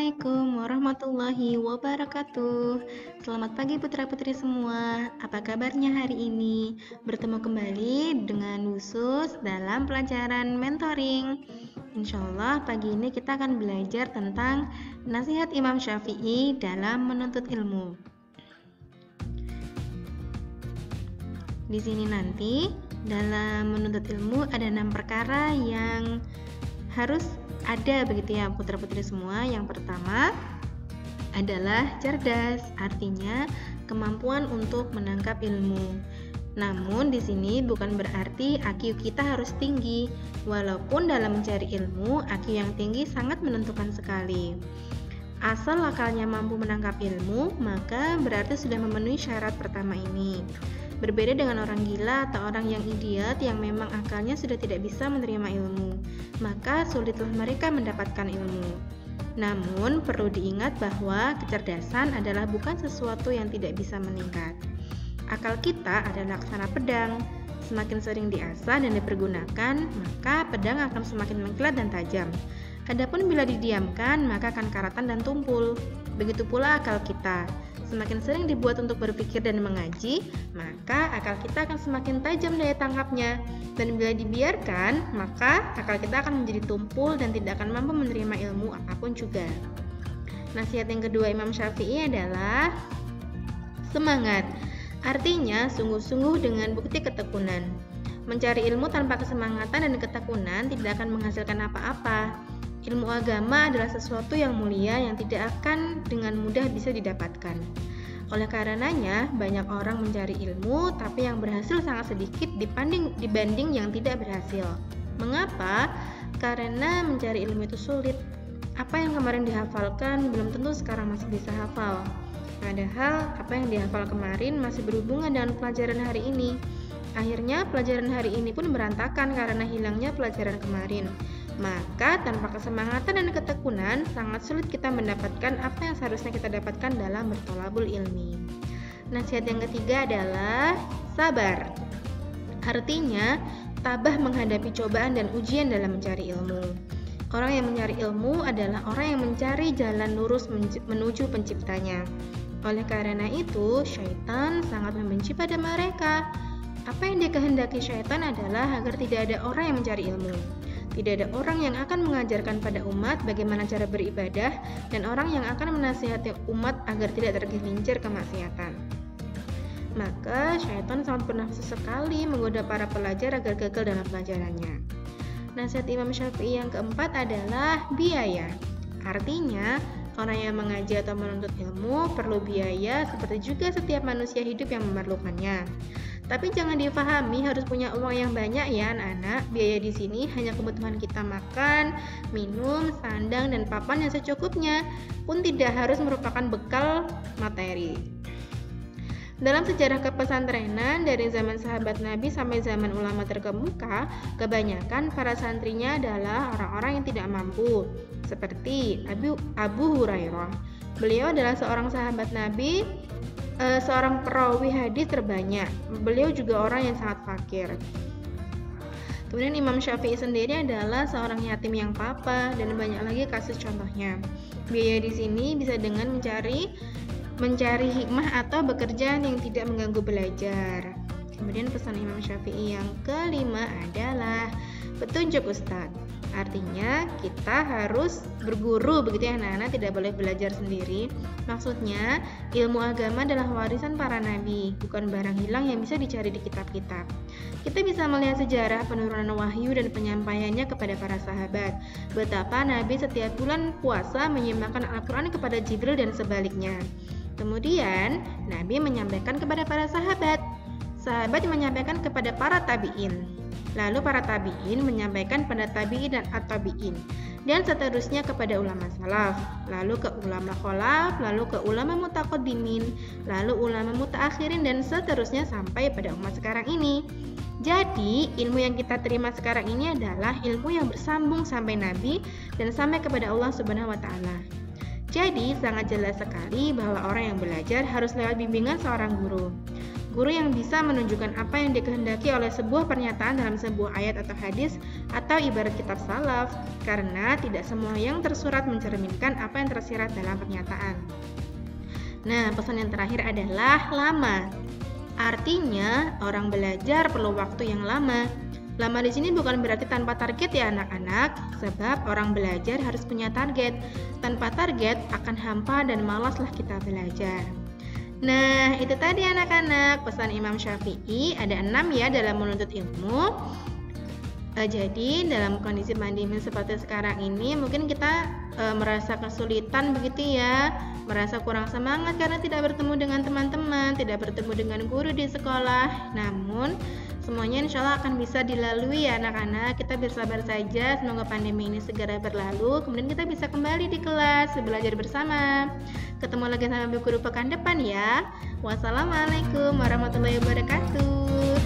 Assalamualaikum warahmatullahi wabarakatuh. Selamat pagi putra-putri semua. Apa kabarnya hari ini? Bertemu kembali dengan Usus dalam pelajaran mentoring. Insya Allah pagi ini kita akan belajar tentang nasihat Imam Syafi'i dalam menuntut ilmu. Di sini nanti dalam menuntut ilmu ada 6 perkara yang harus ada begitu ya putra-putri semua. Yang pertama adalah cerdas, artinya kemampuan untuk menangkap ilmu. Namun di sini bukan berarti IQ kita harus tinggi. Walaupun dalam mencari ilmu, IQ yang tinggi sangat menentukan sekali. Asal akalnya mampu menangkap ilmu, maka berarti sudah memenuhi syarat pertama ini. Berbeda dengan orang gila atau orang yang idiot yang memang akalnya sudah tidak bisa menerima ilmu, maka sulitlah mereka mendapatkan ilmu. Namun perlu diingat bahwa kecerdasan adalah bukan sesuatu yang tidak bisa meningkat. Akal kita adalah laksana pedang. Semakin sering diasah dan dipergunakan, maka pedang akan semakin mengkilat dan tajam. Adapun bila didiamkan, maka akan karatan dan tumpul. Begitu pula akal kita. Semakin sering dibuat untuk berpikir dan mengaji, maka akal kita akan semakin tajam daya tangkapnya. Dan bila dibiarkan, maka akal kita akan menjadi tumpul dan tidak akan mampu menerima ilmu apapun juga. Nasihat yang kedua Imam Syafi'i adalah semangat. Artinya sungguh-sungguh dengan bukti ketekunan. Mencari ilmu tanpa kesemangatan dan ketekunan tidak akan menghasilkan apa-apa. Ilmu agama adalah sesuatu yang mulia yang tidak akan dengan mudah bisa didapatkan. Oleh karenanya, banyak orang mencari ilmu, tapi yang berhasil sangat sedikit dibanding yang tidak berhasil. Mengapa? Karena mencari ilmu itu sulit. Apa yang kemarin dihafalkan belum tentu sekarang masih bisa hafal. Padahal, apa yang dihafal kemarin masih berhubungan dengan pelajaran hari ini. Akhirnya, pelajaran hari ini pun berantakan karena hilangnya pelajaran kemarin. Maka tanpa kesemangatan dan ketekunan sangat sulit kita mendapatkan apa yang seharusnya kita dapatkan dalam bertolabul ilmi. Nasihat yang ketiga adalah sabar. Artinya tabah menghadapi cobaan dan ujian dalam mencari ilmu. Orang yang mencari ilmu adalah orang yang mencari jalan lurus menuju penciptanya. Oleh karena itu, syaitan sangat membenci pada mereka. Apa yang dikehendaki syaitan adalah agar tidak ada orang yang mencari ilmu. Tidak ada orang yang akan mengajarkan pada umat bagaimana cara beribadah dan orang yang akan menasihati umat agar tidak tergelincir kemaksiatan. Maka syaitan sangat bernafsu sekali menggoda para pelajar agar gagal dalam pelajarannya. Nasihat Imam Syafi'i yang keempat adalah biaya. Artinya, orang yang mengaji atau menuntut ilmu perlu biaya seperti juga setiap manusia hidup yang memerlukannya. Tapi jangan difahami harus punya uang yang banyak ya anak-anak. Biaya di sini hanya kebutuhan kita makan, minum, sandang, dan papan yang secukupnya, pun tidak harus merupakan bekal materi. Dalam sejarah kepesantrenan dari zaman sahabat Nabi sampai zaman ulama terkemuka, kebanyakan para santrinya adalah orang-orang yang tidak mampu, seperti Abu Hurairah. Beliau adalah seorang sahabat Nabi, seorang perawi hadis terbanyak. Beliau juga orang yang sangat fakir. Kemudian Imam Syafi'i sendiri adalah seorang yatim yang papa dan banyak lagi kasus contohnya. Biaya di sini bisa dengan mencari hikmah atau bekerja yang tidak mengganggu belajar. Kemudian pesan Imam Syafi'i yang kelima adalah petunjuk Ustadz. Artinya kita harus berguru begitu ya anak-anak, tidak boleh belajar sendiri. Maksudnya ilmu agama adalah warisan para nabi, bukan barang hilang yang bisa dicari di kitab-kitab. Kita bisa melihat sejarah penurunan wahyu dan penyampaiannya kepada para sahabat. Betapa Nabi setiap bulan puasa menyimpangkan Al-Quran kepada Jibril dan sebaliknya. Kemudian Nabi menyampaikan kepada para sahabat. Sahabat menyampaikan kepada para tabi'in. Lalu para tabi'in menyampaikan pada tabi'in dan at-tabi'in, dan seterusnya kepada ulama salaf, lalu ke ulama kholaf, lalu ke ulama mutaqaddimin, lalu ulama mutaakhirin, dan seterusnya sampai pada umat sekarang ini. Jadi ilmu yang kita terima sekarang ini adalah ilmu yang bersambung sampai Nabi dan sampai kepada Allah Subhanahu wa Ta'ala. Jadi sangat jelas sekali bahwa orang yang belajar harus lewat bimbingan seorang guru. Guru yang bisa menunjukkan apa yang dikehendaki oleh sebuah pernyataan dalam sebuah ayat atau hadis atau ibarat kitab salaf, karena tidak semua yang tersurat mencerminkan apa yang tersirat dalam pernyataan. Nah, pesan yang terakhir adalah lama. Artinya, orang belajar perlu waktu yang lama. Lama di sini bukan berarti tanpa target ya anak-anak, sebab orang belajar harus punya target. Tanpa target akan hampa dan malaslah kita belajar. Nah, itu tadi anak-anak pesan Imam Syafi'i, ada 6 ya dalam menuntut ilmu. Jadi dalam kondisi pandemi seperti sekarang ini mungkin kita merasa kesulitan begitu ya, merasa kurang semangat karena tidak bertemu dengan teman-teman, tidak bertemu dengan guru di sekolah. Namun semuanya insya Allah akan bisa dilalui ya anak-anak. Kita bersabar saja, semoga pandemi ini segera berlalu. Kemudian kita bisa kembali di kelas, belajar bersama. Ketemu lagi sama Bu Guru pekan depan ya. Wassalamualaikum warahmatullahi wabarakatuh.